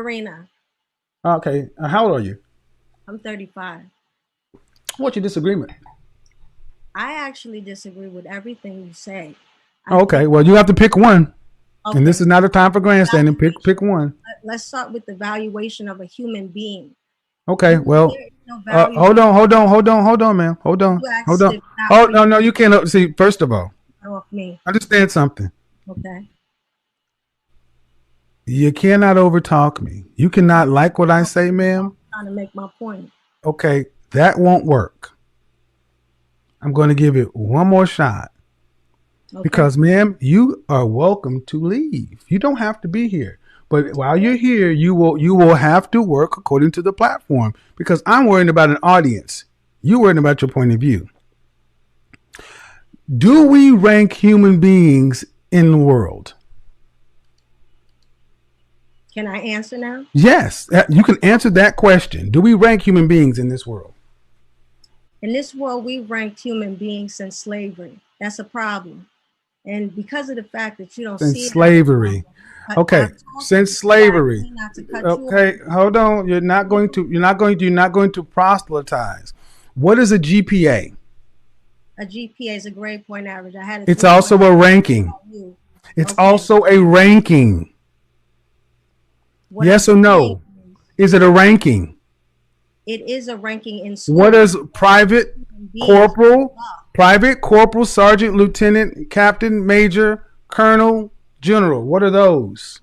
Karina. Okay. How old are you? I'm 35. What's your disagreement? I actually disagree with everything you say. I Okay. think, Well, you have to pick one. And this okay, is not a time for grandstanding. Pick valuation. one. Let's start with the valuation of a human being. Okay. Because Well, there is no value hold on, man. you Hold asked on. if that Oh, we no, you can't. See, first of all, off me. understand something. Okay. You cannot overtalk me. You cannot like what I say, I'm ma'am. trying to make my point. Okay. That won't work. I'm going to give it one more shot. Okay. Because, ma'am, you are welcome to leave. You don't have to be here. But while you're here, you will have to work according to the platform. Because I'm worrying about an audience. You're worrying about your point of view. Do we rank human beings in the world? Can I answer now? Yes, you can answer that question. Do we rank human beings in this world? In this world, we ranked human beings since slavery. That's a problem. And because of the fact that you don't Since see it as a slavery. problem, Okay, I've told you, since you asked slavery. me not to cut you off. Okay, hold on. You're not going to proselytize. What is a GPA? A GPA is a grade point average. I had a It's 3.0 also a ranking. about you. It's Okay. also a ranking. What I'm Yes or saying no? is Is it a ranking? it is a ranking in What school. is private, Human beings corporal, love. private, corporal, sergeant, lieutenant, captain, major, colonel, general? What are those?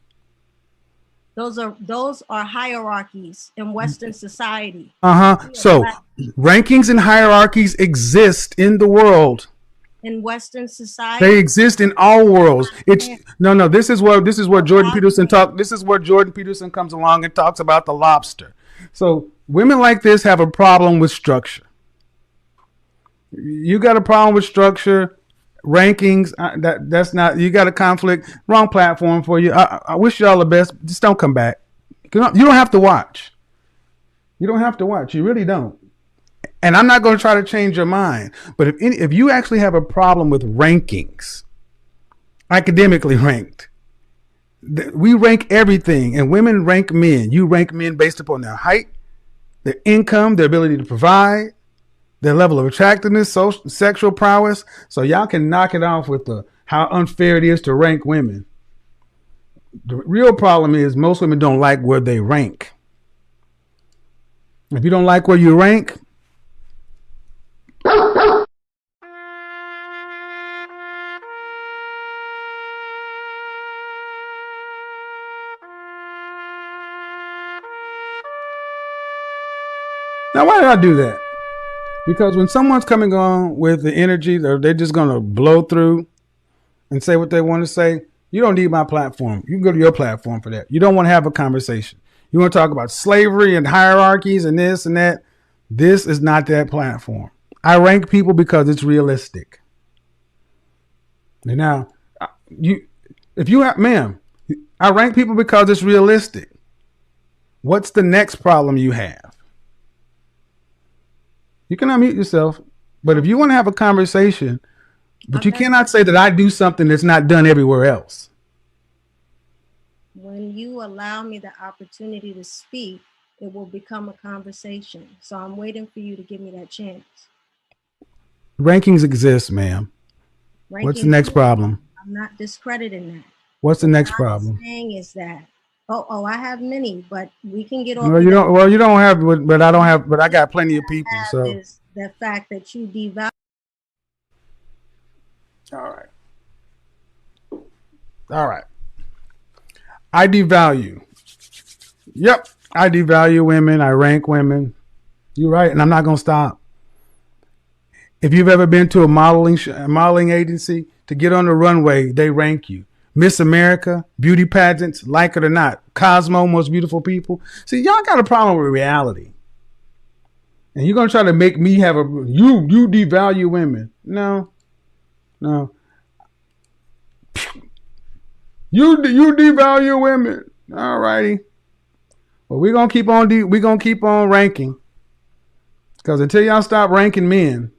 Those are hierarchies in Western society. We are So black people. rankings and hierarchies exist in the world. In Western They society, exist in all worlds. It's man, no. This is where Jordan Peterson evaluate. talk. This is where Jordan Peterson comes along and talks about the lobster. So women like this have a problem with structure. You got a problem with structure, rankings. That's not. You got a conflict. Wrong platform for you. I wish you all the best. Just don't come back. You don't have to watch. You don't have to watch. You really don't. And I'm not going to try to change your mind. But if you actually have a problem with rankings, academically ranked, we rank everything, and women rank men. You rank men based upon their height, their income, their ability to provide, their level of attractiveness, social, sexual prowess. So y'all can knock it off with the how unfair it is to rank women. The real problem is most women don't like where they rank. If you don't like where you rank, now why did I do that? Because when someone's coming on with the energy, they're just going to blow through and say what they want to say. You don't need my platform. You can go to your platform for that. You don't want to have a conversation. You want to talk about slavery and hierarchies and this and that. This is not that platform. I rank people because it's realistic. And now, you, if you have, ma'am, I rank people because it's realistic. What's the next problem you have? You can unmute yourself, but if you want to have a conversation, but you Okay. cannot say that I do something that's not done everywhere else. When you allow me the opportunity to speak, it will become a conversation. So I'm waiting for you to give me that chance. Rankings exist, ma'am. What's the Rankings, next problem? I'm not discrediting that. What's the But what next I'm problem? saying is that, I have many, but we can get off Well, of you that. don't. Well, you don't have, but I don't have. But I got plenty of people. Have So, is the fact that you devalue. all right, all right. I devalue. Yep, I devalue women. I rank women. You're right, and I'm not gonna stop. If you've ever been to a modeling agency to get on the runway, they rank you. Miss America, beauty pageants, like it or not, Cosmo, most beautiful people. See, y'all got a problem with reality, and you're gonna try to make me have a you devalue women. No, no, you devalue women. All righty. Well, we're gonna keep on ranking because until y'all stop ranking men,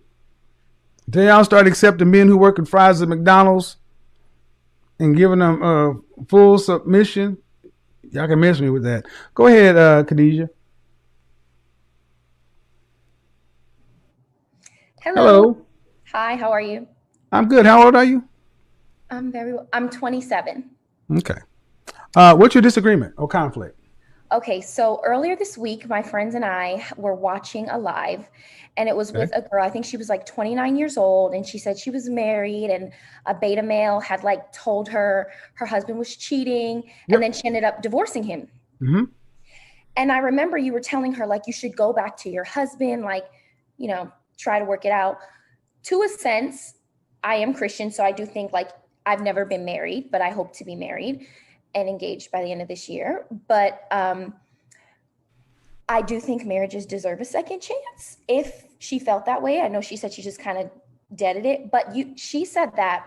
until y'all start accepting men who work at fries at McDonald's and giving them full submission, Y'all can miss me with that. Go ahead, Khadijah. Hello. Hello. Hi, how are you? I'm good. How old are you? I'm 27. Okay. What's your disagreement or conflict? Okay, so earlier this week, my friends and I were watching a live, and it was Okay. with a girl. I think she was like 29 years old, and she said she was married, and a beta male had like told her her husband was cheating, and Yep. then she ended up divorcing him. Hmm. And I remember you were telling her, like, you should go back to your husband, like, try to work it out. To a sense, I am Christian, so I do think like I've never been married, but I hope to be married and engaged by the end of this year. But I do think marriages deserve a second chance. If she felt that way, I know she said she just kind of deaded it, but she said that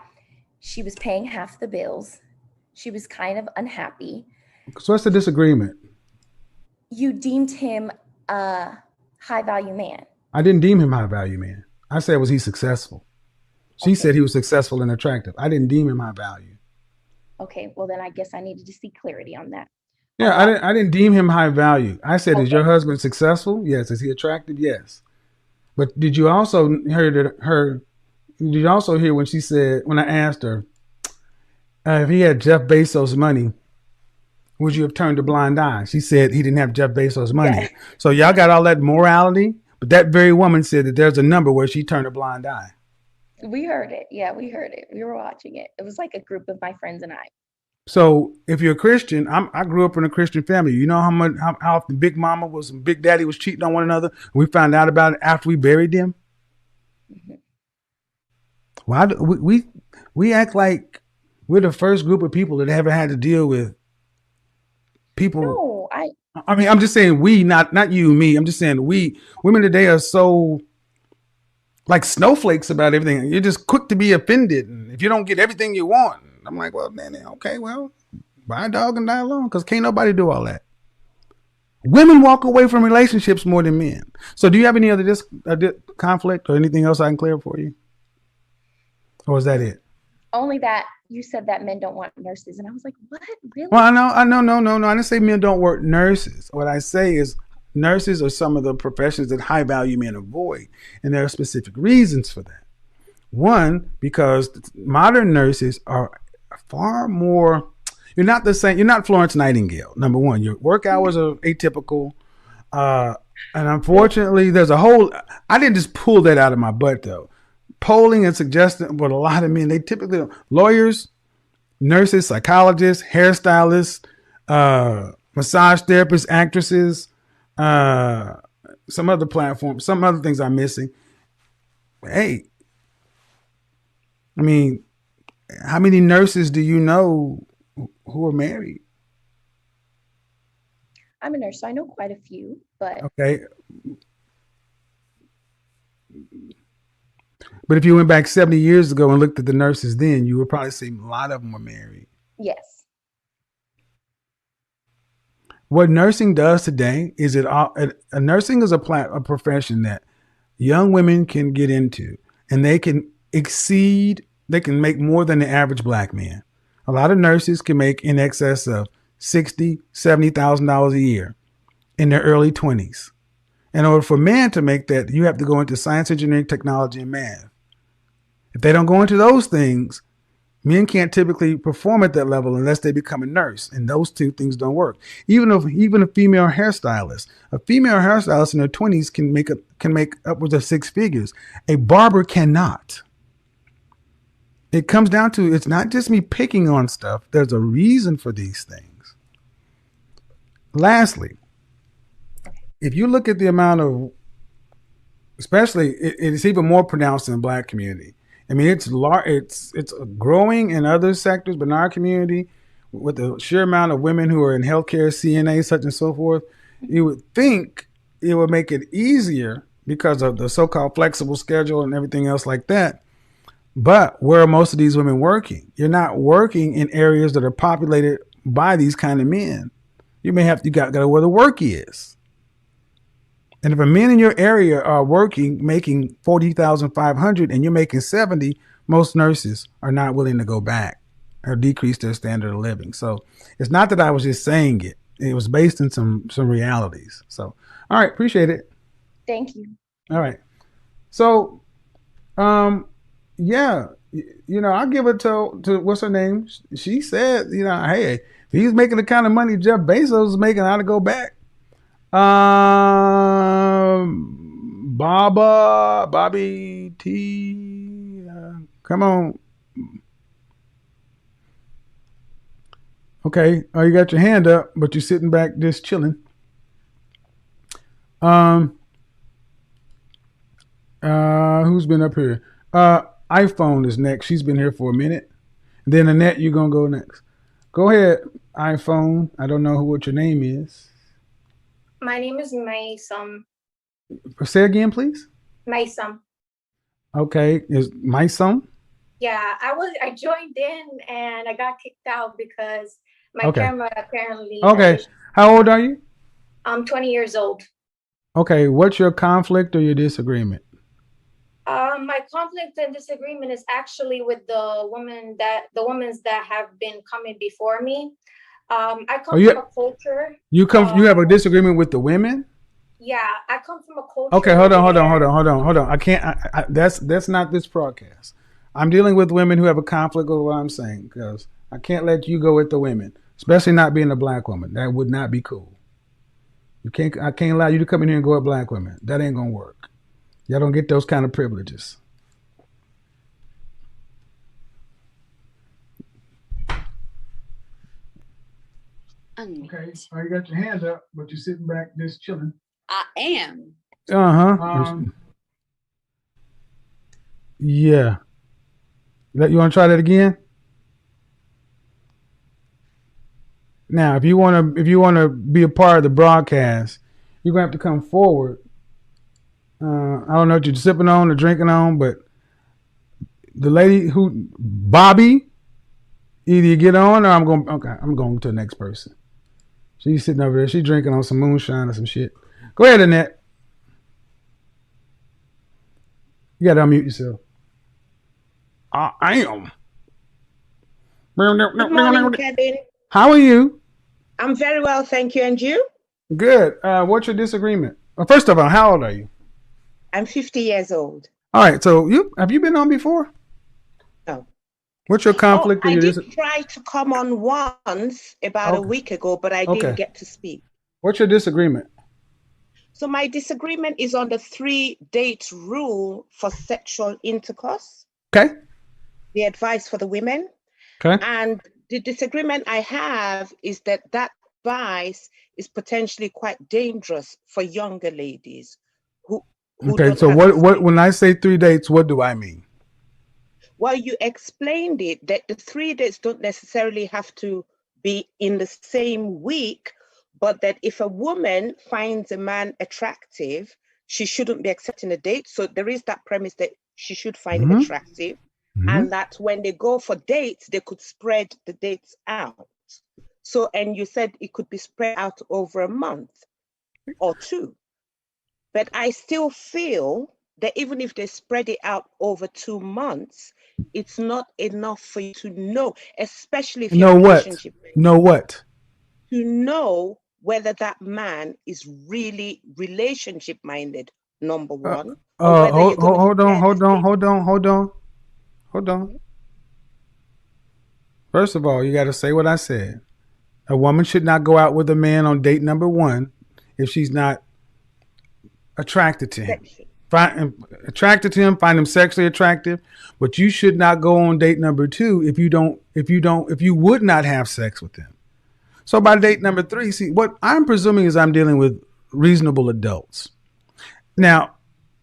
she was paying half the bills. She was kind of unhappy. So what's the disagreement? You deemed him a high value man. I didn't deem him high value man. I said, was he successful? She Okay. said he was successful and attractive. I didn't deem him high value. Okay, well then I guess I needed to see clarity on that. Yeah, I didn't deem him high value. I said, is Okay. your husband successful? Yes. Is he attractive? Yes. But did you also hear that her? Did you also hear when she said, when I asked her if he had Jeff Bezos' money, would you have turned a blind eye? She said he didn't have Jeff Bezos' money. Yeah. So y'all got all that morality, but that very woman said that there's a number where she turned a blind eye. We heard it. Yeah, we heard it. We were watching it. It was like a group of my friends and I. So if you're a Christian, I grew up in a Christian family. You know how often Big Mama was and Big Daddy was cheating on one another. We found out about it after we buried them. Mm-hmm. Why do we act like we're the first group of people that ever had to deal with people? No, I mean, I'm just saying we, not you, me. I'm just saying we women today are so like snowflakes about everything. You're just quick to be offended, and if you don't get everything you want, I'm like, well, man, okay, well, buy a dog and die alone, because can't nobody do all that. Women walk away from relationships more than men. So, do you have any other conflict or anything else I can clear for you, or is that it? only that you said that men don't want nurses, and I was like, what? Really? Well, I know, no. I didn't say men don't work nurses. What I say is nurses are some of the professions that high value men avoid, and there are specific reasons for that. One, because modern nurses are far more. You're not the same. You're not Florence Nightingale. Number one, your work hours are atypical, and unfortunately, there's a whole. I didn't just pull that out of my butt though. Polling and suggesting, but a lot of men, they typically lawyers, nurses, psychologists, hairstylists, massage therapists, actresses, some other platforms, some other things I'm missing. Hey, I mean, how many nurses do you know who are married? I'm a nurse, so I know quite a few, but Okay. But if you went back 70 years ago and looked at the nurses then, you would probably see a lot of them were married. yes. What nursing does today is nursing is a profession that young women can get into, and they can make more than the average black man. A lot of nurses can make in excess of $60,000, $70,000 a year in their early 20s. In order for men to make that, you have to go into science, engineering, technology, and math. If they don't go into those things, men can't typically perform at that level unless they become a nurse, and those two things don't work. Even a female hairstylist, in their 20s can make upwards of six figures. A barber cannot. It comes down to, it's not just me picking on stuff. There's a reason for these things. Lastly, if you look at the amount of, especially it's even more pronounced in the black community. I mean, it's growing in other sectors, but in our community, with the sheer amount of women who are in healthcare, CNA, such and so forth, you would think it would make it easier because of the so-called flexible schedule and everything else like that. But where are most of these women working? You're not working in areas that are populated by these kind of men. You got to where the work is. And if a men in your area are working, making 40,500 and you're making 70, most nurses are not willing to go back or decrease their standard of living. So it's not that I was just saying it. It was based in some realities. So, all right, appreciate it. Thank you. All right. So, yeah, I'll give it to what's her name? She said, hey, if he's making the kind of money Jeff Bezos is making, I'd go back. Bobby T, come on. Okay, you got your hand up, but you're sitting back just chilling. Who's been up here? iPhone is next. She's been here for a minute. Then Annette, you're gonna go next. Go ahead, iPhone. I don't know what your name is. My name is Maisam. Say again, please. Maisam. Okay, is Maisam? Yeah, I joined in and I got kicked out because my camera apparently. Okay, how old are you? I'm 20 years old. Okay, what's your conflict or your disagreement? My conflict and disagreement is actually with the women that have been coming before me. I come from a culture. You have a disagreement with the women? Yeah, I come from a culture. Okay, hold on. I can't. That's not this broadcast. I'm dealing with women who have a conflict with what I'm saying because I can't let you go with the women, especially not being a black woman. That would not be cool. I can't allow you to come in here and go at black women. That ain't gonna work. Y'all don't get those kind of privileges. Okay, you got your hand up, but you're sitting back just chilling. I am. Yeah. You want to try that again? Now, if you want to be a part of the broadcast, you're gonna have to come forward. I don't know what you're sipping on or drinking on, but the lady Bobby, either you get on or I'm going to the next person. She's sitting over there. She's drinking on some moonshine or some shit. Go ahead, Annette. You got to unmute yourself. I am. Good morning, Kevin. How are you? I'm very well, thank you. And you? Good. What's your disagreement? Well, first of all, how old are you? I'm 50 years old. All right. So have you been on before? No. What's your conflict? I did try to come on once about a week ago, but I didn't get to speak. What's your disagreement? So my disagreement is on the 3-date rule for sexual intercourse. Okay. The advice for the women. Okay. And the disagreement I have is that advice is potentially quite dangerous for younger ladies who okay, so what when I say 3 dates, what do I mean? Well, you explained it that the 3 dates don't necessarily have to be in the same week, but that if a woman finds a man attractive, she shouldn't be accepting a date. So there is that premise that she should find him attractive. And that when they go for dates, they could spread the dates out. So, and you said it could be spread out over a month or 2. But I still feel that even if they spread it out over 2 months, it's not enough for you to know, especially if you're in a relationship. Know what? To know whether that man is really relationship minded, number one. Hold on. First of all, you got to say what I said. A woman should not go out with a man on date number 1 if she's not attracted to him. Find him sexually attractive, but you should not go on date number 2 if you would not have sex with him. So by date number 3, see, what I'm presuming is I'm dealing with reasonable adults. Now,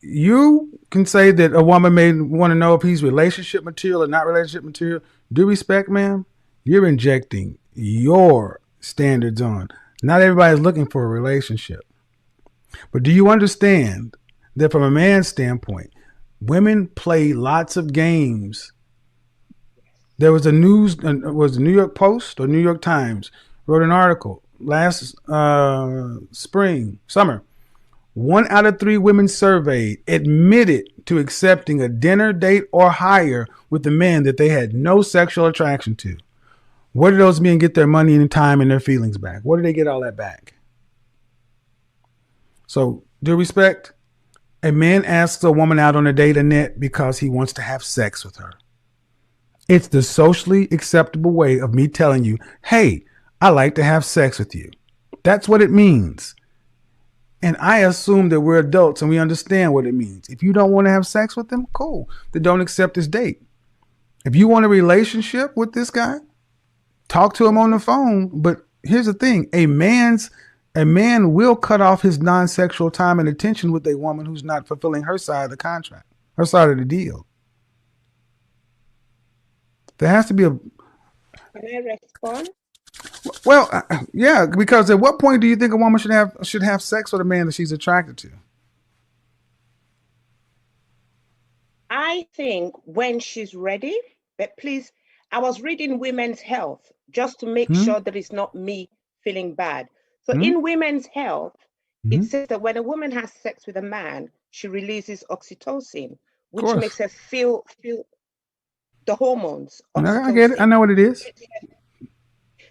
you can say that a woman may want to know if he's relationship material or not relationship material. Due respect, ma'am, you're injecting your standards on. Not everybody's looking for a relationship. But do you understand that from a man's standpoint, women play lots of games? There was the New York Post or New York Times wrote an article last summer. 1 out of 3 women surveyed admitted to accepting a dinner date or higher with the men that they had no sexual attraction to. Where do those men get their money and time and their feelings back? Where do they get all that back? So, due respect, a man asks a woman out on a date or net because he wants to have sex with her. It's the socially acceptable way of me telling you, hey, I like to have sex with you. That's what it means. And I assume that we're adults and we understand what it means. If you don't want to have sex with them, cool. Then don't accept this date. If you want a relationship with this guy, talk to him on the phone. But here's the thing. A man will cut off his non-sexual time and attention with a woman who's not fulfilling her side of the contract, her side of the deal. There has to be a... Can I respond? Well, yeah, because at what point do you think a woman should have sex with a man that she's attracted to? I think when she's ready, but please, I was reading Women's Health just to make sure that it's not me feeling bad. So in Women's Health, it says that when a woman has sex with a man, she releases oxytocin, which makes her feel the hormones. I get it. I know what it is.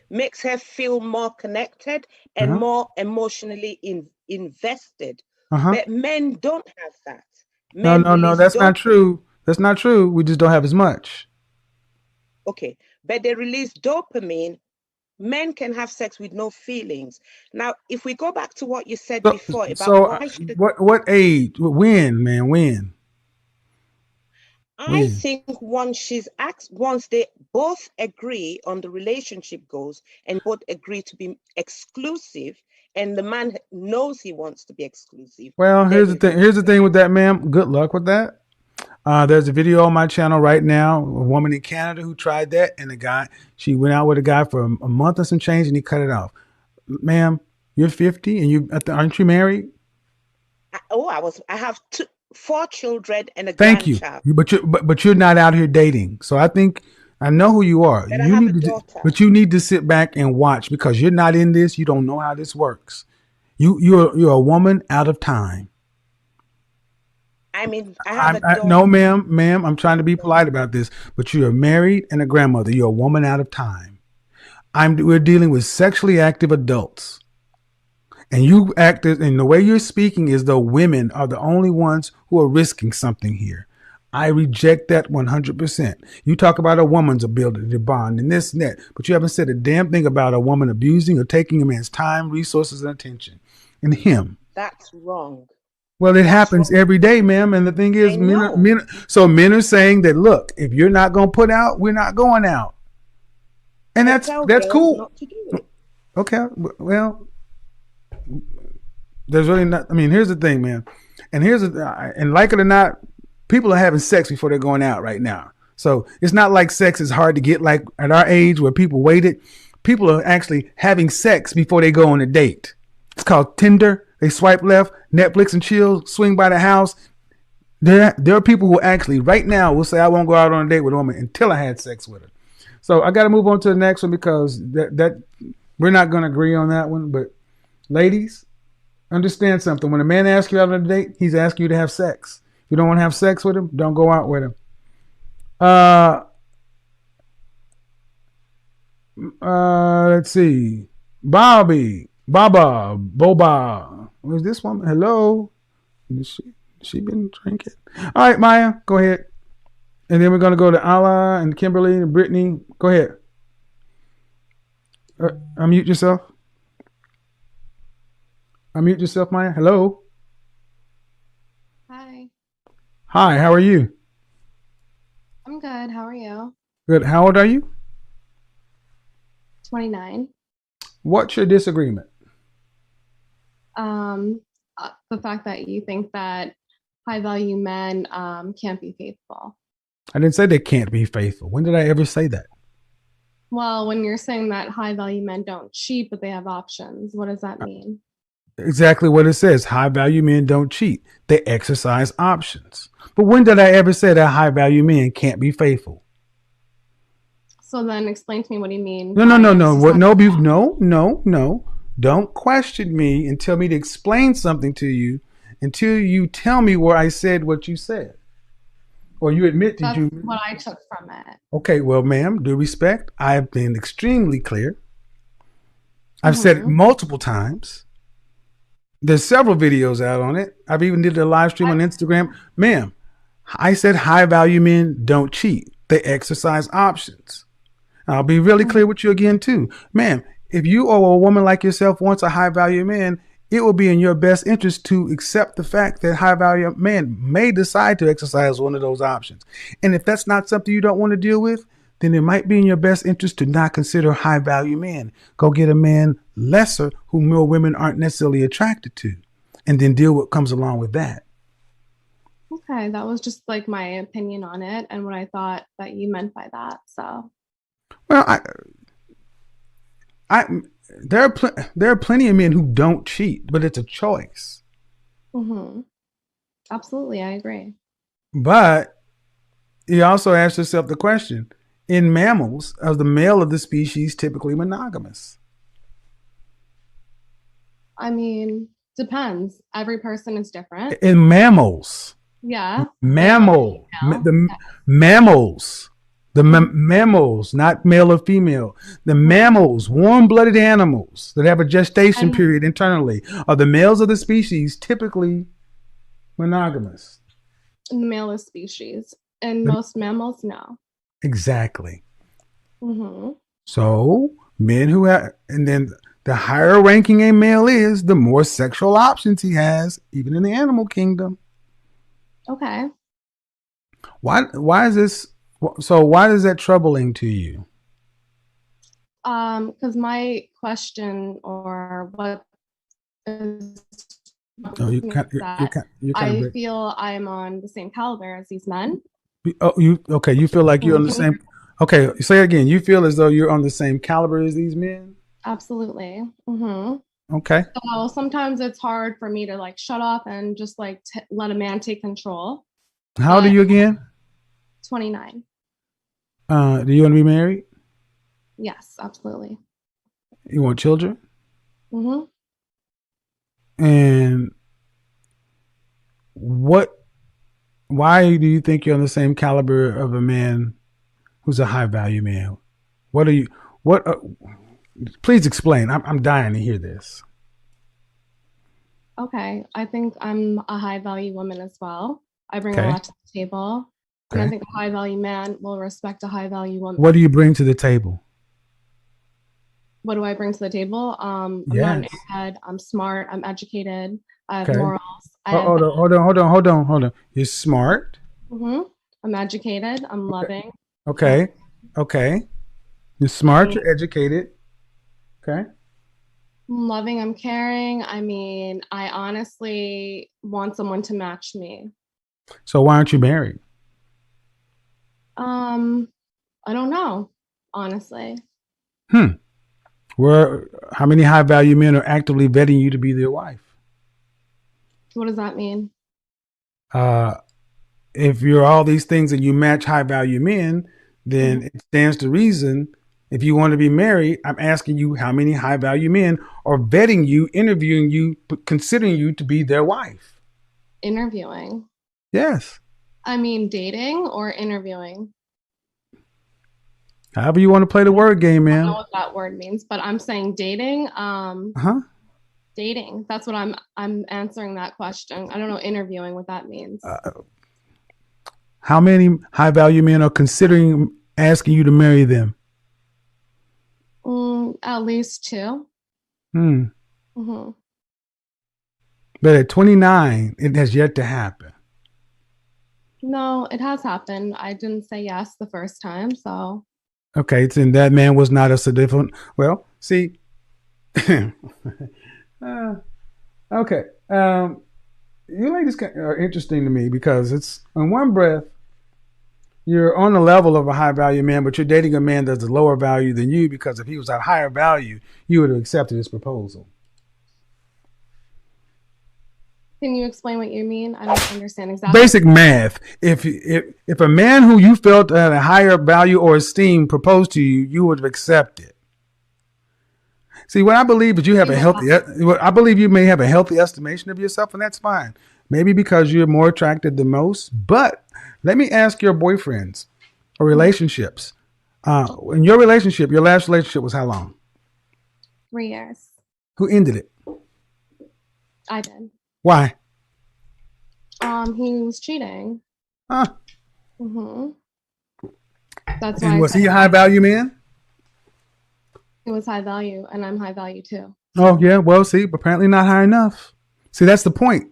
Makes her feel more connected and more emotionally invested. But men don't have that. No, that's not true. That's not true. We just don't have as much. Okay, but they release dopamine. Men can have sex with no feelings. Now, if we go back to what you said before about what age? When, man? When? I think once they both agree on the relationship goals and both agree to be exclusive, and the man knows he wants to be exclusive. Well, here's the thing. Here's the thing with that, ma'am. Good luck with that. There's a video on my channel right now. A woman in Canada who tried that, and she went out with a guy for a month and some change, and he cut it off. Ma'am, you're 50, and aren't you married? I have 4 children and a Thank grandchild. you. But you're not out here dating. So I know who you are. But you need to sit back and watch, because you're not in this. You don't know how this works. You're a woman out of time. I mean, I have a daughter. No, ma'am, I'm trying to be polite about this, but you're married and a grandmother. You're a woman out of time. We're dealing with sexually active adults. And you and the way you're speaking is though women are the only ones who are risking something here. I reject that 100%. You talk about a woman's ability to bond and this and that, but you haven't said a damn thing about a woman abusing or taking a man's time, resources, and attention. And him. That's wrong. Well, it happens every day, ma'am. And the thing is, men are saying that, look, if you're not going to put out, we're not going out. And that's cool. Okay. Well, there's really not. I mean, here's the thing, man. And like it or not, people are having sex before they're going out right now. So it's not like sex is hard to get like at our age where people waited. People are actually having sex before they go on a date. It's called Tinder. They swipe left, Netflix and chill, swing by the house. There are people who actually right now will say, I won't go out on a date with a woman until I had sex with her. So I got to move on to the next one, because that we're not going to agree on that one. But ladies, understand something. When a man asks you out on a date, he's asking you to have sex. If you don't want to have sex with him, don't go out with him. Let's see. Boba. Was this woman? Hello? She been drinking? All right, Maya, go ahead. And then we're going to go to Ala and Kimberly and Brittany. Go ahead. Unmute yourself. Unmute yourself, Maya. Hello? Hi. Hi, how are you? I'm good. How are you? Good. How old are you? 29. What's your disagreement? The fact that you think that high value men can't be faithful. I didn't say they can't be faithful. When did I ever say that? Well, when you're saying that high value men don't cheat, but they have options, what does that mean? Exactly what it says. High value men don't cheat. They exercise options. But when did I ever say that high value men can't be faithful? So then explain to me what do you mean? No. Don't question me and tell me to explain something to you until you tell me where I said what you said. Or you admit that That's you. what I took from it. Okay, well, ma'am, due respect, I have been extremely clear. I've said it multiple times. There's several videos out on it. I've even did a live stream on Instagram. Ma'am, I said high value men don't cheat. They exercise options. I'll be really clear with you again too. Ma'am, if you or a woman like yourself wants a high value man, it will be in your best interest to accept the fact that high value man may decide to exercise one of those options. And if that's not something you don't want to deal with, then it might be in your best interest to not consider high value men. Go get a man lesser who more women aren't necessarily attracted to, and then deal with what comes along with that. Okay, that was just like my opinion on it and what I thought that you meant by that. So, well, there are plenty of men who don't cheat, but it's a choice. Absolutely, I agree. But you also ask yourself the question: in mammals, are the male of the species typically monogamous? I mean, depends. Every person is different. In mammals. Yeah. Mammals, mammals, not male or female. The mammals, warm-blooded animals that have a gestation period internally, are the males of the species typically monogamous? The male of species. And most mammals, no. Exactly. So men who have, and then the higher ranking a male is, the more sexual options he has, even in the animal kingdom. Okay. Why is this? So why is that troubling to you? Because my question or what is I feel I'm on the same caliber as these men. Oh, you feel like you're on the same. Okay, say it again. You feel as though you're on the same caliber as these men? Absolutely. Okay. So sometimes it's hard for me to like shut off and just like let a man take control. How old are you again? 29. Do you want to be married? Yes, absolutely. You want children? And why do you think you're on the same caliber of a man who's a high value man? Please explain. I'm dying to hear this. Okay. I think I'm a high value woman as well. I bring a lot to the table. And I think a high value man will respect a high value woman. What do you bring to the table? What do I bring to the table? I'm not an airhead. I'm smart. I'm educated. I have morals. Hold on. You're smart. I'm educated. I'm loving. Okay. You're smart. You're educated. Okay. I'm loving. I'm caring. I mean, I honestly want someone to match me. So why aren't you married? I don't know, honestly. How many high value men are actively vetting you to be their wife? What does that mean? If you're all these things and you match high value men, then it stands to reason. If you want to be married, I'm asking you how many high value men are vetting you, interviewing you, considering you to be their wife. Interviewing? Yes. I mean, dating or interviewing? However you want to play the word game, man. I don't know what that word means, but I'm saying dating. Dating. That's what I'm answering that question. I don't know interviewing what that means. How many high value men are considering asking you to marry them? At least 2. But at 29, it has yet to happen. No, it has happened. I didn't say yes the first time, so. Okay, then that man was not a significant. Well, see. Okay. You ladies are interesting to me because it's in one breath, you're on the level of a high value man, but you're dating a man that's a lower value than you because if he was at higher value, you would have accepted his proposal. Can you explain what you mean? I don't understand exactly. Basic math. If a man who you felt had a higher value or esteem proposed to you, you would have accepted. See, what I believe is you have I believe you may have a healthy estimation of yourself, and that's fine. Maybe because you're more attractive than most. But let me ask your boyfriends or relationships. In your relationship, your last relationship was how long? 3 years. Who ended it? I did. Why? He was cheating. Huh? That's And why. was he a high value man? He was high value, and I'm high value too. Oh yeah. Well, see, apparently not high enough. See, that's the point.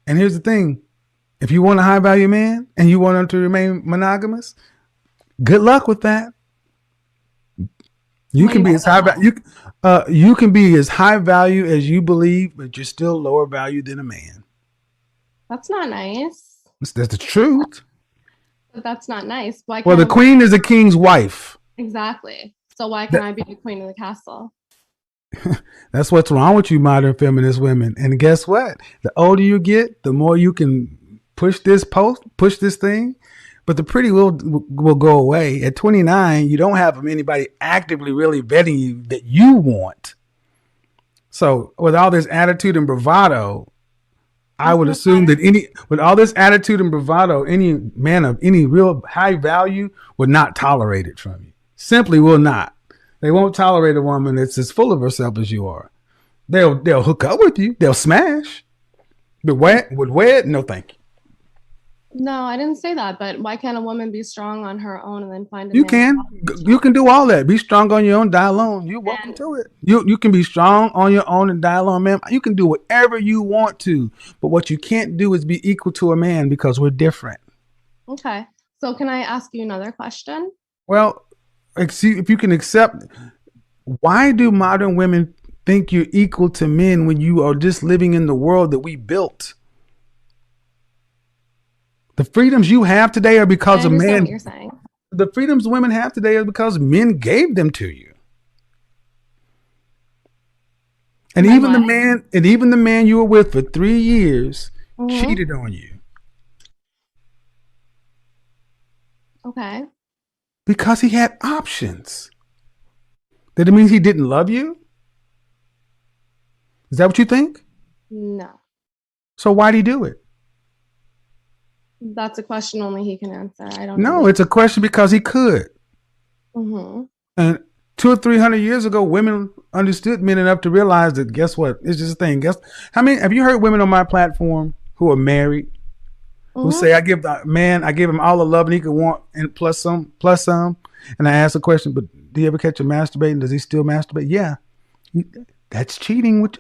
And here's the thing: if you want a high value man and you want him to remain monogamous, good luck with that. You can be as high value. You can be as high value as you believe, but you're still lower value than a man. That's not nice. That's the truth. But that's not nice. Why? Well, the queen is the king's wife. Exactly. So why can't I be the queen of the castle? That's what's wrong with you modern feminist women. And guess what? The older you get, the more you can push this thing. But the pretty will go away. At 29, you don't have anybody actively really vetting you that you want. So with all this attitude and bravado, I would assume that with all this attitude and bravado, any man of any real high value would not tolerate it from you. Simply will not. They won't tolerate a woman that's as full of herself as you are. They'll hook up with you. They'll smash. But wed? No, thank you. No, I didn't say that. But why can't a woman be strong on her own and then find a You man? You can do all that. Be strong on your own, die alone. You're welcome to it. You can be strong on your own and die alone, man. You can do whatever you want to. But what you can't do is be equal to a man because we're different. Okay. So can I ask you another question? Well, see if you can accept. Why do modern women think you're equal to men when you are just living in the world that we built? The freedoms you have today are because of men. What you're saying. The freedoms women have today are because men gave them to you. And even the man you were with for 3 years cheated on you. Okay. Because he had options. Did it mean he didn't love you? Is that what you think? No. So why'd he do it? That's a question only he can answer. I don't know. No, it's a question because he could. And 200 or 300 years ago, women understood men enough to realize that, guess what? It's just a thing. Guess how many have you heard women on my platform who are married who say, I give him all the love and he could want and plus some. And I ask the question, but do you ever catch him masturbating? Does he still masturbate? Yeah. That's cheating with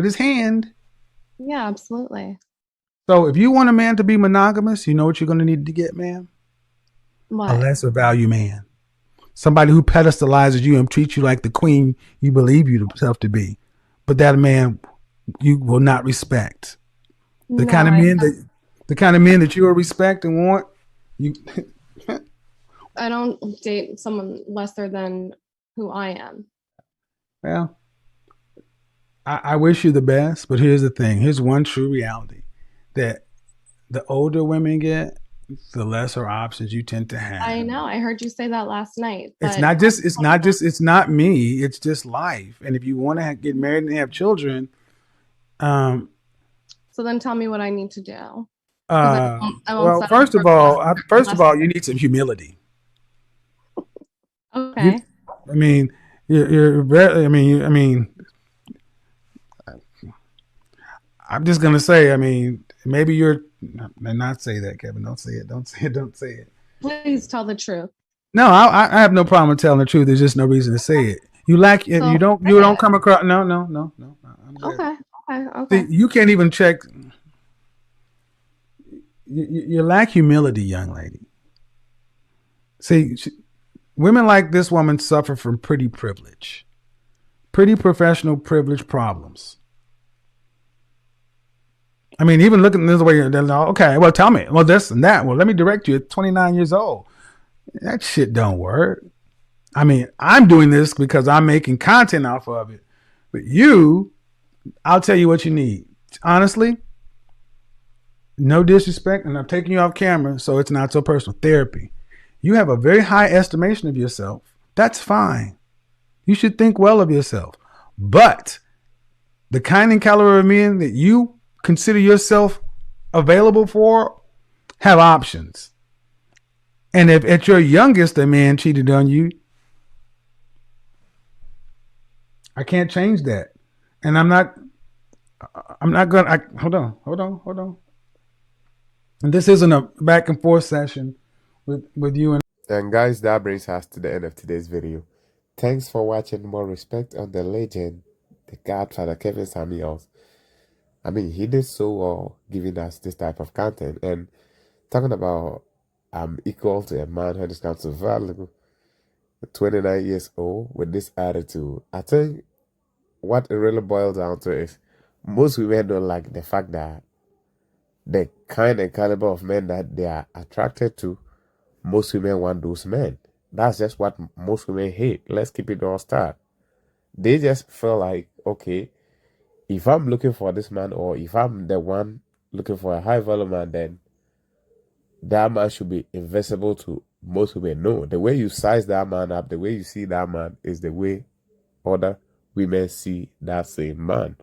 his hand. Yeah, absolutely. So if you want a man to be monogamous, you know what you're going to need to get, man? What? A lesser value man. Somebody who pedestalizes you and treats you like the queen you believe yourself to be. But that man you will not respect. The kind of men that you will respect and want, you I don't date someone lesser than who I am. Well, I wish you the best, but here's the thing. Here's one true reality. That the older women get, the lesser options you tend to have. I know. I heard you say that last night. It's not me. It's just life. And if you want to get married and have children, so then tell me what I need to do. Well, first of all, you need some humility. Okay. You're very. I'm just gonna say. Maybe you're not say that, Kevin. Don't say it. Don't say it. Please tell the truth. No, I have no problem with telling the truth. There's just no reason to say it. You don't come across. No. Okay. See, you can't even check. You lack humility, young lady. See, women like this woman suffer from pretty privilege, pretty professional privilege problems. Even looking this way, okay, well, tell me, well, this and that. Well, let me direct you at 29 years old. That shit don't work. I'm doing this because I'm making content off of it. But I'll tell you what you need. Honestly, no disrespect, and I'm taking you off camera, so it's not so personal. Therapy. You have a very high estimation of yourself. That's fine. You should think well of yourself. But the kind and caliber of men that you consider yourself available for, have options. And if at your youngest a man cheated on you, I can't change that. And I'm not gonna hold on. And this isn't a back and forth session with you and guys, that brings us to the end of today's video. Thanks for watching. More respect on the legend, the Godfather Kevin Samuels. I mean, he did so well giving us this type of content and talking about I'm equal to a man when it comes to value. 29 years old with this attitude. I think what it really boils down to is most women don't like the fact that the kind and caliber of men that they are attracted to, most women want those men. That's just what most women hate. Let's keep it all start. They just feel like, okay, if I'm looking for this man, or if I'm the one looking for a high value man, then that man should be invisible to most women. No, the way you size that man up, the way you see that man is the way other women see that same man.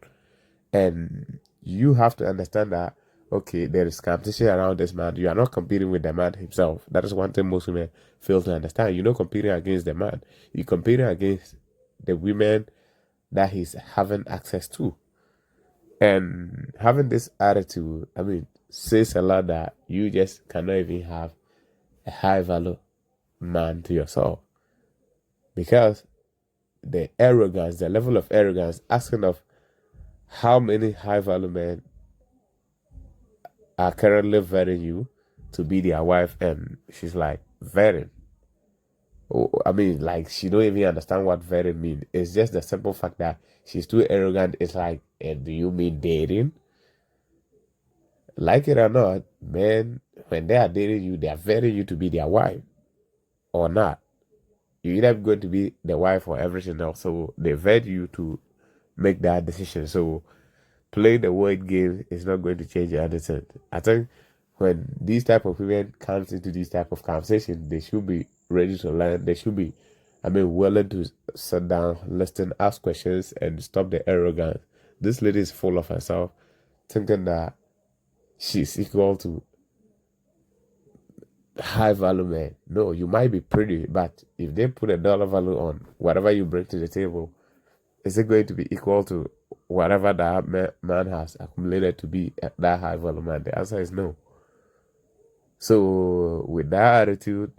And you have to understand that, okay, there is competition around this man. You are not competing with the man himself. That is one thing most women fail to understand. You're not competing against the man. You're competing against the women that he's having access to. And having this attitude, I mean, says a lot that you just cannot even have a high value man to yourself. Because the arrogance, the level of arrogance, asking of how many high value men are currently vetting you to be their wife, and she's like, vetting. Oh, I mean, like, she don't even understand what vetting means. It's just the simple fact that she's too arrogant. It's like, do you mean dating? Like it or not, men, when they are dating you, they are vetting you to be their wife or not. You're either going to be the wife or everything else. So they vet you to make that decision. So playing the word game is not going to change anything. I think when these type of women comes into this type of conversation, they should be ready to learn. They should be, I mean, willing to sit down, listen, ask questions, and stop the arrogance. This lady is full of herself, thinking that she's equal to high value men. No, you might be pretty, but if they put $1 value on whatever you bring to the table, is it going to be equal to whatever that man has accumulated to be that high value man? The answer is no. So with that attitude,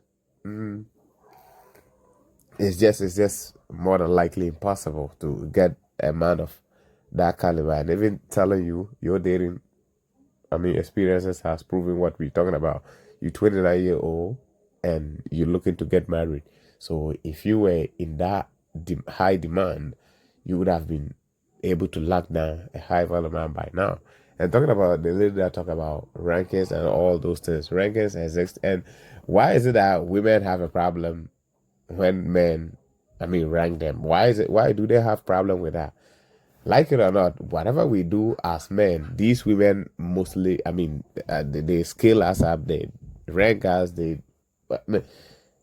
it's just more than likely impossible to get a man of that caliber. And even telling you your dating, I mean, experiences has proven what we're talking about. You're 29-year-old and you're looking to get married. So if you were in that high demand, you would have been able to lock down a high value man by now. And talking about the lady that talk about rankings and all those things, rankings exist. And why is it that women have a problem when men, I mean, rank them? Why do they have problem with that? Like it or not, whatever we do as men, these women mostly, I mean, they scale us up, they rank us,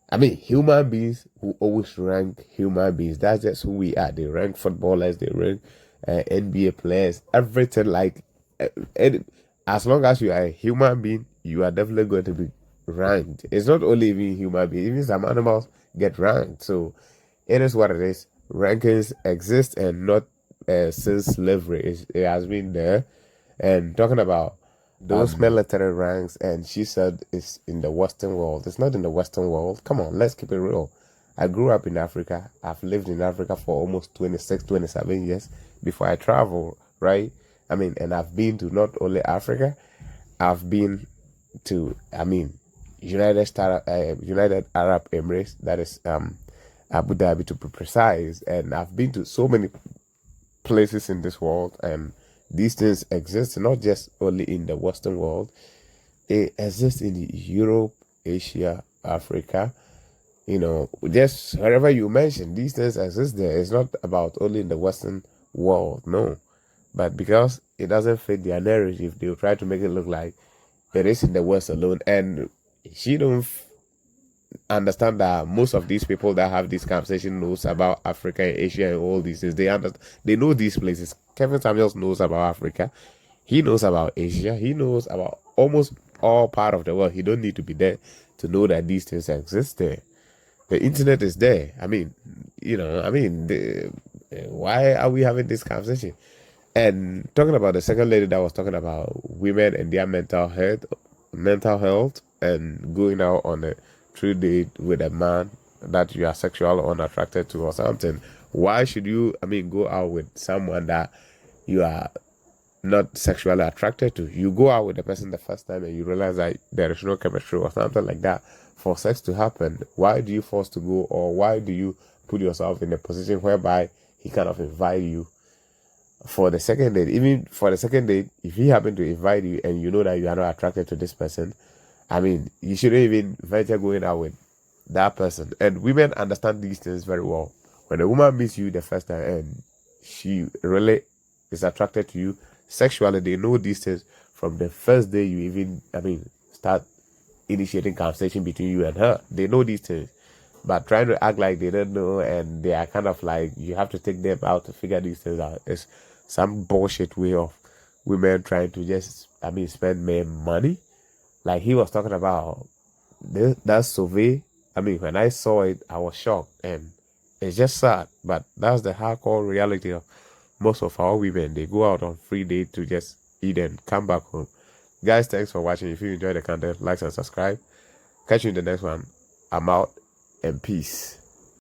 I mean, human beings who always rank human beings. That's just who we are. They rank footballers, they rank NBA players, everything. Like, as long as you are a human being, you are definitely going to be ranked. It's not only even human beings, even some animals get ranked. So it is what it is. Rankings exist, and not since slavery. It has been there. And talking about those military ranks, and she said it's in the Western world. It's not in the Western world. Come on, let's keep it real. I grew up in Africa. I've lived in Africa for almost 26, 27 years before I traveled, right? I mean, and I've been to not only Africa, I've been to, I mean, United Arab Emirates, that is Abu Dhabi to be precise, and I've been to so many places in this world, and these things exist not just only in the Western world. They exist in Europe, Asia, Africa, you know, just wherever you mention, these things exist there. It's not about only in the Western world, no. But because it doesn't fit their narrative, they'll try to make it look like it is in the West alone. And she don't understand that most of these people that have this conversation knows about Africa and Asia and all these things. They know these places. Kevin Samuels knows about Africa. He knows about Asia. He knows about almost all part of the world. He don't need to be there to know that these things exist there. The internet is there. I mean, why are we having this conversation? And talking about the second lady that was talking about women and their mental health, and going out on a true date with a man that you are sexually unattracted to or something. Why should you, go out with someone that you are not sexually attracted to? You go out with the person the first time and you realize that there is no chemistry or something like that. For sex to happen, why do you force to go, or why do you put yourself in a position whereby he kind of invite you for the second date? Even for the second date, if he happen to invite you and you know that you are not attracted to this person, you shouldn't even venture going out with that person. And women understand these things very well. When a woman meets you the first time and she really is attracted to you sexually, they know these things from the first day you even, start initiating conversation between you and her. They know these things. But trying to act like they don't know, and they are kind of like, you have to take them out to figure these things out, is some bullshit way of women trying to just, spend men money. Like he was talking about that survey. When I saw it, I was shocked, and it's just sad. But that's the hardcore reality of most of our women. They go out on free date to just eat and come back home. Guys, thanks for watching. If you enjoyed the content, like and subscribe. Catch you in the next one. I'm out, and peace.